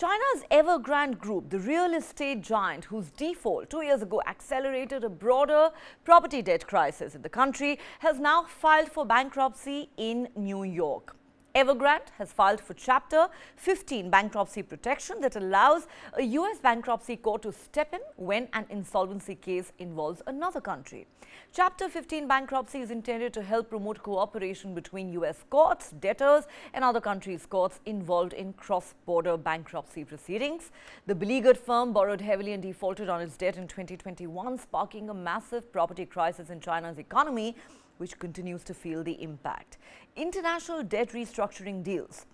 China's Evergrande Group, the real estate giant whose default 2 years ago accelerated a broader property debt crisis in the country, has now filed for bankruptcy in New York. Evergrande has filed for Chapter 15 bankruptcy protection that allows a US bankruptcy court to step in when an insolvency case involves another country. Chapter 15 bankruptcy is intended to help promote cooperation between US courts, debtors and other countries' courts involved in cross-border bankruptcy proceedings. The beleaguered firm borrowed heavily and defaulted on its debt in 2021, sparking a massive property crisis in China's economy, which continues to feel the impact. International debt restructuring deals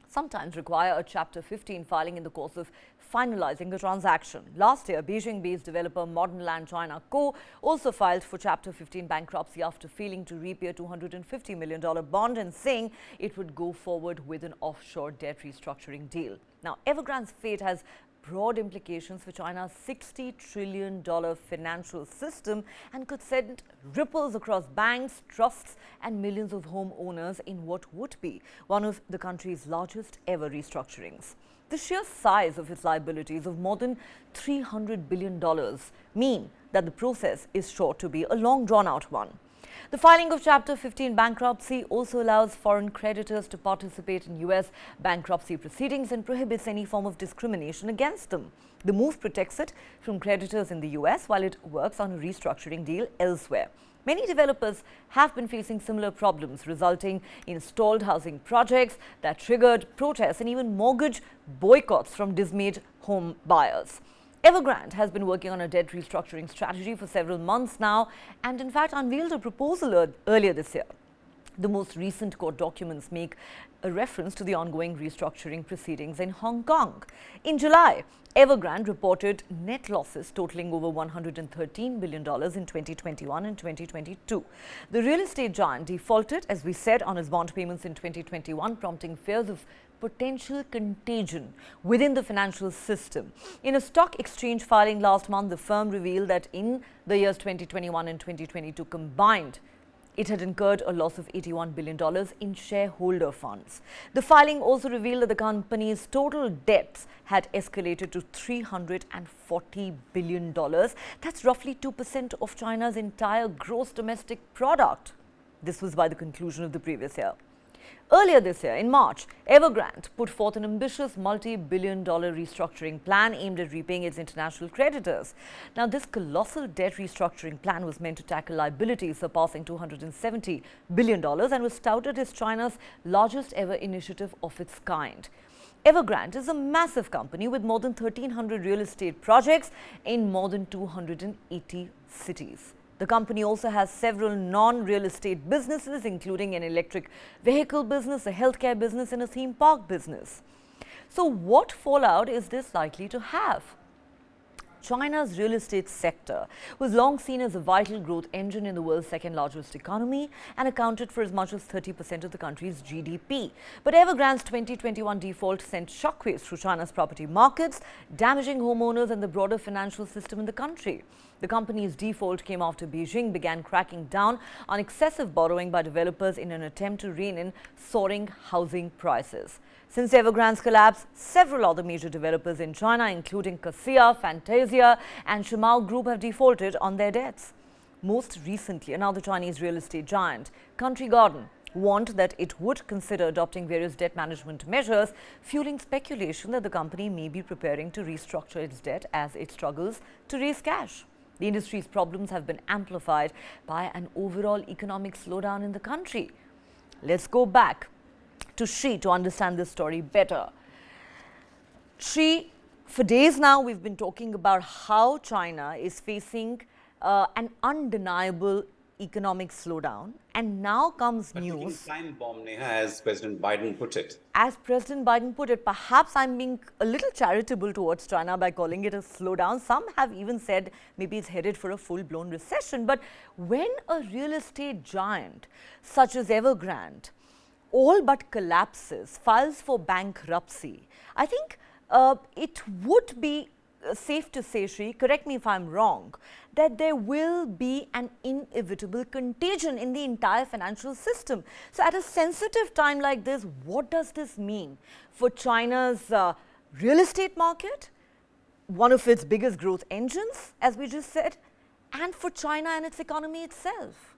sometimes require a Chapter 15 filing in the course of finalizing a transaction. Last year, Beijing-based developer Modern Land China Co. also filed for Chapter 15 bankruptcy after failing to repay a $250 million bond and saying it would go forward with an offshore debt restructuring deal. Now, Evergrande's fate has broad implications for China's $60 trillion financial system and could send ripples across banks, trusts and millions of homeowners in what would be one of the country's largest ever restructurings. The sheer size of its liabilities of more than $300 billion mean that the process is sure to be a long drawn-out one. The filing of Chapter 15 bankruptcy also allows foreign creditors to participate in US bankruptcy proceedings and prohibits any form of discrimination against them. The move protects it from creditors in the US while it works on a restructuring deal elsewhere. Many developers have been facing similar problems, resulting in stalled housing projects that triggered protests and even mortgage boycotts from dismayed home buyers. Evergrande has been working on a debt restructuring strategy for several months now and in fact unveiled a proposal earlier this year. The most recent court documents make a reference to the ongoing restructuring proceedings in Hong Kong. In July, Evergrande reported net losses totaling over $113 billion in 2021 and 2022. The real estate giant defaulted, as we said, on its bond payments in 2021, prompting fears of potential contagion within the financial system. In a stock exchange filing last month, the firm revealed that in the years 2021 and 2022 combined, it had incurred a loss of $81 billion in shareholder funds. The filing also revealed that the company's total debts had escalated to $340 billion. That's roughly 2% of China's entire gross domestic product. This was by the conclusion of the previous year. Earlier this year, in March, Evergrande put forth an ambitious multi-billion-dollar restructuring plan aimed at repaying its international creditors. Now, this colossal debt restructuring plan was meant to tackle liabilities surpassing $270 billion and was touted as China's largest ever initiative of its kind. Evergrande is a massive company with more than 1,300 real estate projects in more than 280 cities. The company also has several non-real estate businesses, including an electric vehicle business, a healthcare business, and a theme park business. So what fallout is this likely to have? China's real estate sector was long seen as a vital growth engine in the world's second largest economy and accounted for as much as 30% of the country's GDP. But Evergrande's 2021 default sent shockwaves through China's property markets, damaging homeowners and the broader financial system in the country. The company's default came after Beijing began cracking down on excessive borrowing by developers in an attempt to rein in soaring housing prices. Since Evergrande's collapse, several other major developers in China, including Cassia, Fantasia and Shimao Group, have defaulted on their debts. Most recently, another Chinese real estate giant, Country Garden, warned that it would consider adopting various debt management measures, fueling speculation that the company may be preparing to restructure its debt as it struggles to raise cash. The industry's problems have been amplified by an overall economic slowdown in the country. Let's go back to Shri to understand this story better. Shri, for days now we've been talking about how China is facing an undeniable economic slowdown, and now comes news. Time bomb, Neha, as President Biden put it. As President Biden put it, perhaps I'm being a little charitable towards China by calling it a slowdown. Some have even said maybe it's headed for a full-blown recession. But when a real estate giant such as Evergrande all but collapses, files for bankruptcy, I think it would be safe to say, Shri, correct me if I'm wrong, that there will be an inevitable contagion in the entire financial system. So at a sensitive time like this, what does this mean for China's real estate market, one of its biggest growth engines, as we just said, and for China and its economy itself.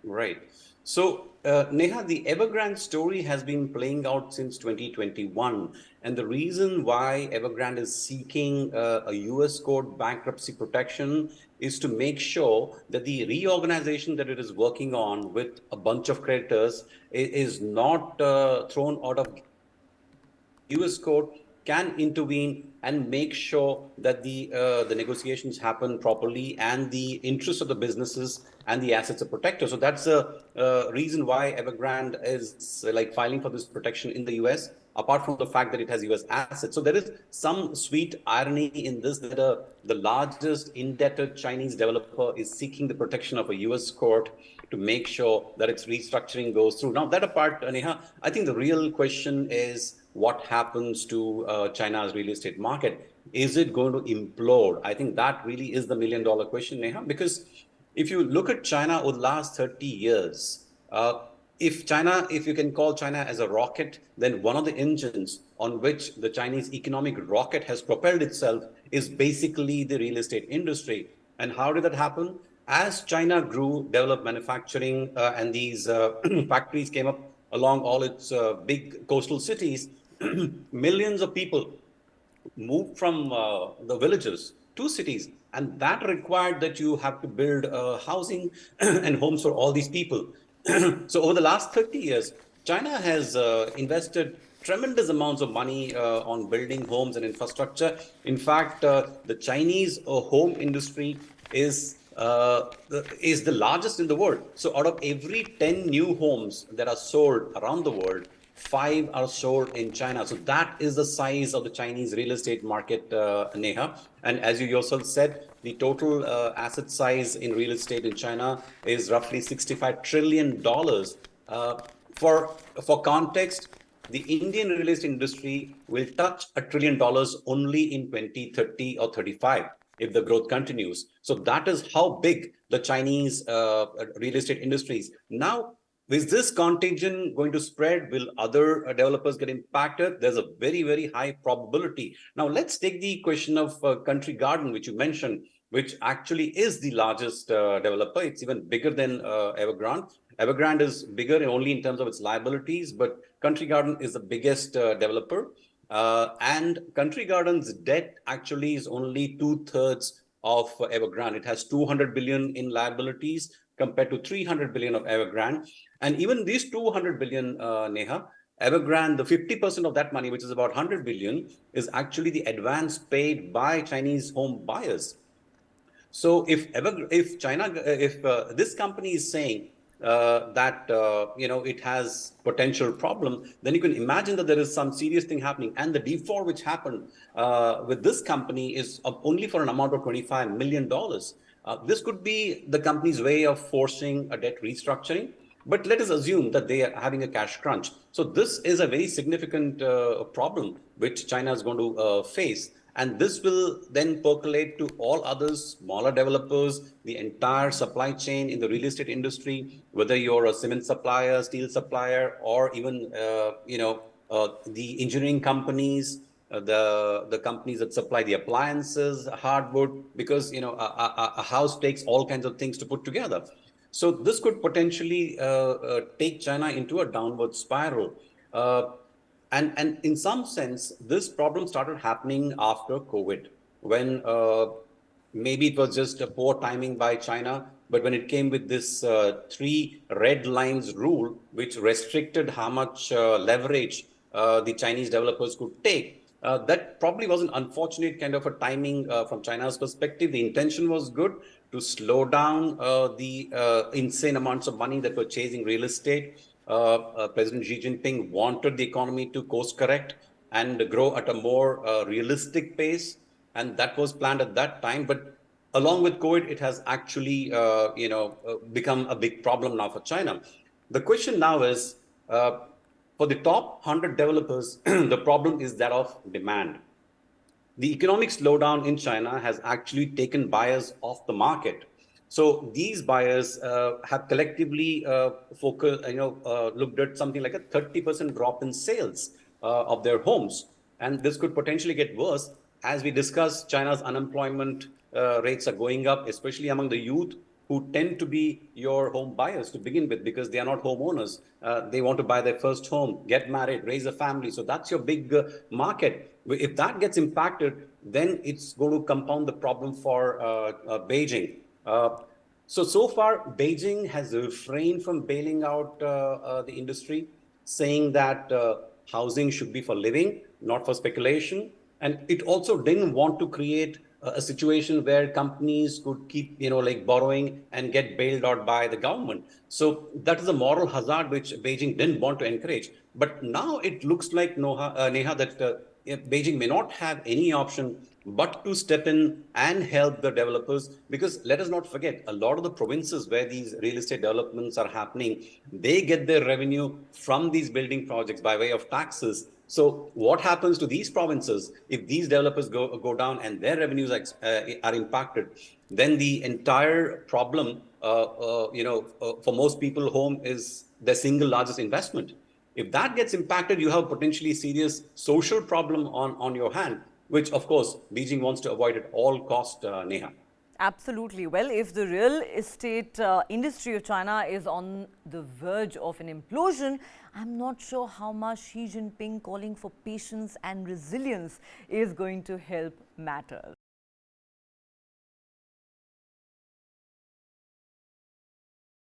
Right. So, Neha, the Evergrande story has been playing out since 2021. And the reason why Evergrande is seeking a US court bankruptcy protection is to make sure that the reorganization that it is working on with a bunch of creditors is not thrown out of US court can intervene and make sure that the negotiations happen properly and the interests of the businesses and the assets are protected. So that's a reason why Evergrande is like filing for this protection in the US, apart from the fact that it has US assets. So there is some sweet irony in this that the largest indebted Chinese developer is seeking the protection of a US court to make sure that its restructuring goes through. Now, that apart, Neha, I think the real question is what happens to China's real estate market? Is it going to implode? I think that really is the million-dollar question, Neha, because if you look at China over the last 30 years, if you can call China as a rocket, then one of the engines on which the Chinese economic rocket has propelled itself is basically the real estate industry. And how did that happen? As China grew, developed manufacturing, and these factories came up along all its big coastal cities, millions of people moved from the villages to cities, and that required that you have to build housing and homes for all these people. So over the last 30 years, China has invested tremendous amounts of money on building homes and infrastructure. In fact, the Chinese home industry is the largest in the world. So out of every 10 new homes that are sold around the world, 5 are sold in China. So that is the size of the Chinese real estate market, Neha. And as you yourself said, the total asset size in real estate in China is roughly $65 trillion. Uh, for context, the Indian real estate industry will touch $1 trillion only in 2030 or 35 if the growth continues. So that is how big the Chinese real estate industry is. Now, is this contagion going to spread? Will other developers get impacted? There's a very, very high probability. Now, let's take the question of Country Garden, which you mentioned, which actually is the largest developer. It's even bigger than Evergrande. Evergrande is bigger only in terms of its liabilities, but Country Garden is the biggest developer. And Country Garden's debt actually is only two-thirds of Evergrande. It has 200 billion in liabilities compared to 300 billion of Evergrande. And even these 200 billion, Neha, Evergrande, the 50% of that money, which is about 100 billion, is actually the advance paid by Chinese home buyers. So if this company is saying that it has potential problem, then you can imagine that there is some serious thing happening. And the default which happened with this company is only for an amount of $25 million. This could be the company's way of forcing a debt restructuring. But let us assume that they are having a cash crunch. So this is a very significant problem which China is going to face. And this will then percolate to all others, smaller developers, the entire supply chain in the real estate industry, whether you're a cement supplier, steel supplier, or even the engineering companies, the companies that supply the appliances, hardwood, because a house takes all kinds of things to put together. So this could potentially take China into a downward spiral. And in some sense, this problem started happening after COVID, when maybe it was just a poor timing by China, but when it came with this 3 red lines rule, which restricted how much leverage the Chinese developers could take, that probably was an unfortunate kind of a timing from China's perspective. The intention was good to slow down the insane amounts of money that were chasing real estate. President Xi Jinping wanted the economy to course correct and grow at a more realistic pace, and that was planned at that time. But along with COVID, it has actually become a big problem now for China. The question now is, for the top 100 developers, the problem is that of demand. The economic slowdown in China has actually taken buyers off the market. So these buyers have collectively looked at something like a 30% drop in sales of their homes. And this could potentially get worse. As we discussed, China's unemployment rates are going up, especially among the youth, who tend to be your home buyers to begin with because they are not homeowners. They want to buy their first home, get married, raise a family. So that's your big market. If that gets impacted, then it's going to compound the problem for Beijing. So far, Beijing has refrained from bailing out the industry, saying that housing should be for living, not for speculation. And it also didn't want to create a situation where companies could keep, like borrowing and get bailed out by the government. So that is a moral hazard which Beijing didn't want to encourage. But now it looks like, Neha, that Beijing may not have any option but to step in and help the developers, because let us not forget, a lot of the provinces where these real estate developments are happening, they get their revenue from these building projects by way of taxes. So what happens to these provinces if these developers go down and their revenues are impacted? Then the entire problem, for most people, home is their single largest investment. If that gets impacted, you have potentially serious social problem on your hand, which of course Beijing wants to avoid at all cost, Neha. Absolutely. Well, if the real estate industry of China is on the verge of an implosion, I'm not sure how much Xi Jinping calling for patience and resilience is going to help matters.